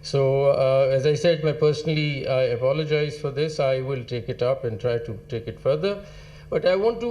So, as I said, personally, I apologize for this. I will take it up and try to take it further. But I want to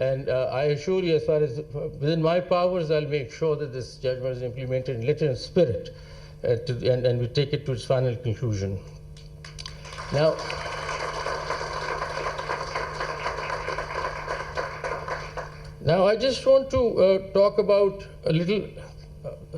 and I assure you, as far as within my powers, I'll make sure that this judgment is implemented in letter and spirit, and we take it to its final conclusion. Now I just want to talk about a little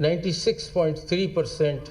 96.3%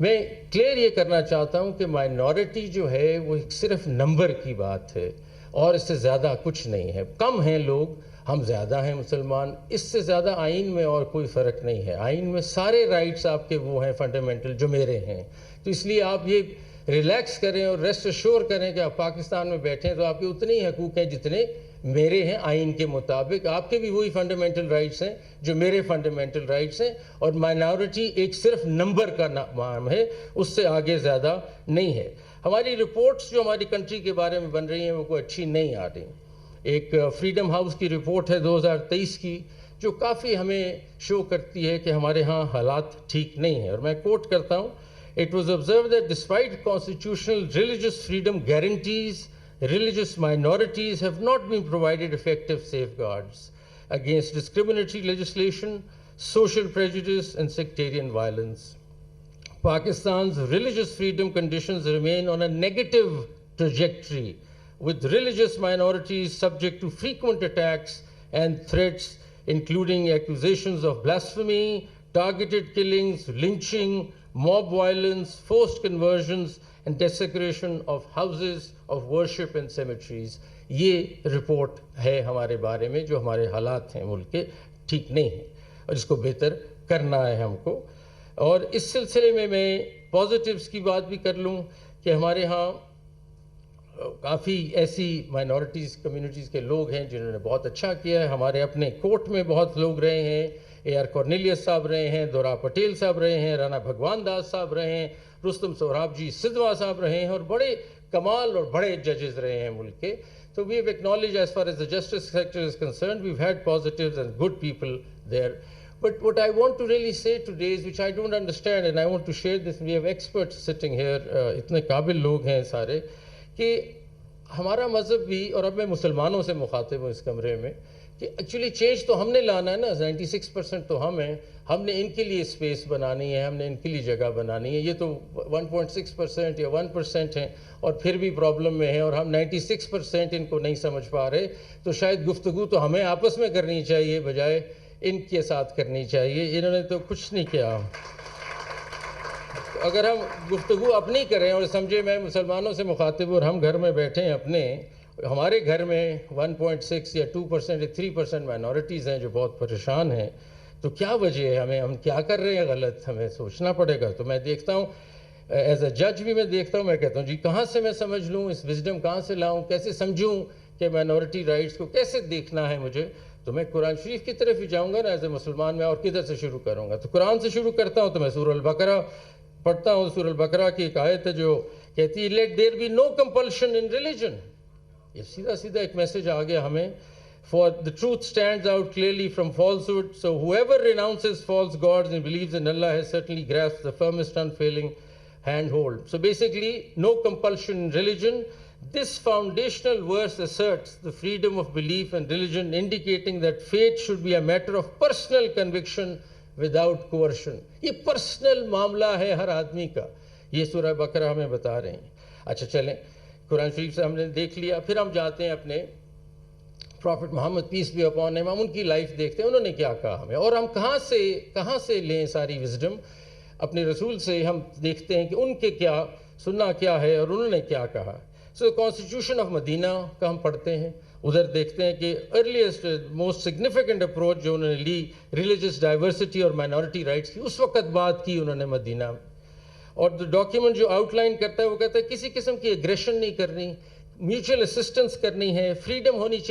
میں clear یہ کرنا چاہتا ہوں کہ minority جو ہے وہ ایک صرف نمبر کی بات ہے اور اس سے زیادہ کچھ نہیں ہے. کم ہیں لوگ, ہم زیادہ ہیں مسلمان, اس سے زیادہ آئین میں اور کوئی فرق نہیں ہے. آئین میں سارے رائٹس آپ کے وہ ہیں فنڈامنٹل جو میرے ہیں. تو اس لیے آپ یہ ریلیکس کریں اور ریسٹ ایشور کریں کہ آپ پاکستان میں بیٹھیں تو آپ کے اتنے ہی حقوق ہیں جتنے میرے ہیں آئین کے مطابق. آپ کے بھی وہی فنڈامنٹل رائٹس ہیں جو میرے فنڈامنٹل رائٹس ہیں, اور مائنورٹی ایک صرف نمبر کا نام ہے, اس سے آگے زیادہ نہیں ہے. ہماری رپورٹس جو ہماری کنٹری کے بارے میں بن رہی ہیں وہ کوئی اچھی نہیں آ رہی. ایک فریڈم ہاؤس کی رپورٹ ہے 2023 کی جو کافی ہمیں شو کرتی ہے کہ ہمارے ہاں حالات ٹھیک نہیں ہیں, اور میں کوٹ کرتا ہوں. It was observed that despite constitutional religious freedom guarantees, religious minorities have not been provided effective safeguards against discriminatory legislation, social prejudice, and sectarian violence. Pakistan's religious freedom conditions remain on a negative trajectory, with religious minorities subject to frequent attacks and threats, including accusations of blasphemy, targeted killings, lynching, mob violence, forced conversions, and desecration of houses of worship and cemeteries. یہ report ہے ہمارے بارے میں جو ہمارے حالات ہیں ملک کے ٹھیک نہیں ہیں اور اس کو بہتر کرنا ہے ہم کو. اور اس سلسلے میں پازیٹیوز کی بات بھی کر لوں کہ ہمارے ہاں کافی ایسی مائنورٹیز کمیونٹیز کے لوگ ہیں جنہوں نے بہت اچھا کیا ہے. ہمارے اپنے کورٹ میں بہت لوگ رہے ہیں, اے آر کورنیلیس صاحب رہے ہیں, دورا پٹیل صاحب رہے ہیں, رانا بھگوان داس صاحب رہے ہیں, رستم سوراب جی سدھوا صاحب رہے ہیں, اور بڑے کمال اور بڑے ججز رہے ہیں ملک کے. So we have acknowledged, as far as the justice sector is concerned, we've had positives and good people there. But what I want to really say today is, which I don't understand, and I want to share this, we have experts sitting here, اتنے قابل لوگ ہیں سارے, کہ ہمارا مذہب بھی, اور اب میں مسلمانوں سے مخاطب ہوں اس کمرے میں, کہ ایکچولی چینج تو ہم نے لانا ہے نا. 96% تو ہم ہیں, ہم نے ان کے لیے اسپیس بنانی ہے, ہم نے ان کے لیے جگہ بنانی ہے. یہ تو 1.6% یا 1% ہیں اور پھر بھی پرابلم میں ہیں, اور ہم 96% ان کو نہیں سمجھ پا رہے. تو شاید گفتگو تو ہمیں آپس میں کرنی چاہیے بجائے ان کے ساتھ کرنی چاہیے. انہوں نے تو کچھ نہیں کیا. اگر ہم گفتگو اپنی کریں اور سمجھے میں مسلمانوں سے مخاطب اور ہم گھر میں بیٹھے ہیں اپنے, ہمارے گھر میں 1.6 یا 2% یا 3% مائنورٹیز ہیں جو بہت پریشان ہیں, تو کیا وجہ ہے؟ ہم کیا کر رہے ہیں غلط, ہمیں سوچنا پڑے گا. تو میں دیکھتا ہوں ایز اے جج بھی میں دیکھتا ہوں, میں کہتا ہوں جی کہاں سے میں سمجھ لوں, اس وزڈم کہاں سے لاؤں, کیسے سمجھوں کہ مائنورٹی رائٹس کو کیسے دیکھنا ہے مجھے. تو میں قرآن شریف کی طرف ہی جاؤں گا نا ایز اے مسلمان, میں اور کدھر سے شروع کروں گا. تو قرآن سے شروع کرتا ہوں. تو میں سورہ البقرہ پڑھتا ہوں. سورہ البقرہ کی ایک آیت ہے جو کہتی ہے let there be no compulsion in religion. یہ سیدھا سیدھا ایک میسج آ گیا ہمیں. For the truth stands out clearly from falsehood, so whoever renounces false gods and believes in Allah has certainly grasped the firmest unfailing handhold. So basically, no compulsion in religion. This foundational verse asserts the freedom of belief and religion, indicating that faith should be a matter of personal conviction without coercion. یہ personal معاملہ ہے ہر آدمی کا. یہ سورہ بقرہ ہمیں بتا رہے ہیں. اچھا چلیں, قرآن شریف سے ہم نے دیکھ لیا, پھر ہم جاتے ہیں اپنے prophet Muhammad peace be upon him ان کی لائف دیکھتے ہیں, انہوں نے کیا کہا ہمیں, اور ہم کہاں سے لیں ساری وزڈم. اپنے رسول سے ہم دیکھتے ہیں کہ ان کے کیا سننا کیا ہے اور انہوں نے کیا کہا. سو کانسٹیٹیوشن آف مدینہ کا ہم پڑھتے ہیں, ادھر دیکھتے ہیں کہ ارلیسٹ موسٹ سگنیفیکنٹ اپروچ جو انہوں نے لی ریلیجس ڈائیورسٹی اور مائنورٹی رائٹس کی, اس وقت بات کی انہوں نے مدینہ. اور ڈاکیومنٹ جو آؤٹ لائن کرتا ہے وہ کہتا ہے کسی قسم کی ایگریشن نہیں کرنی, میوچل اسسٹنس کرنی ہے, فریڈم ہونی چاہیے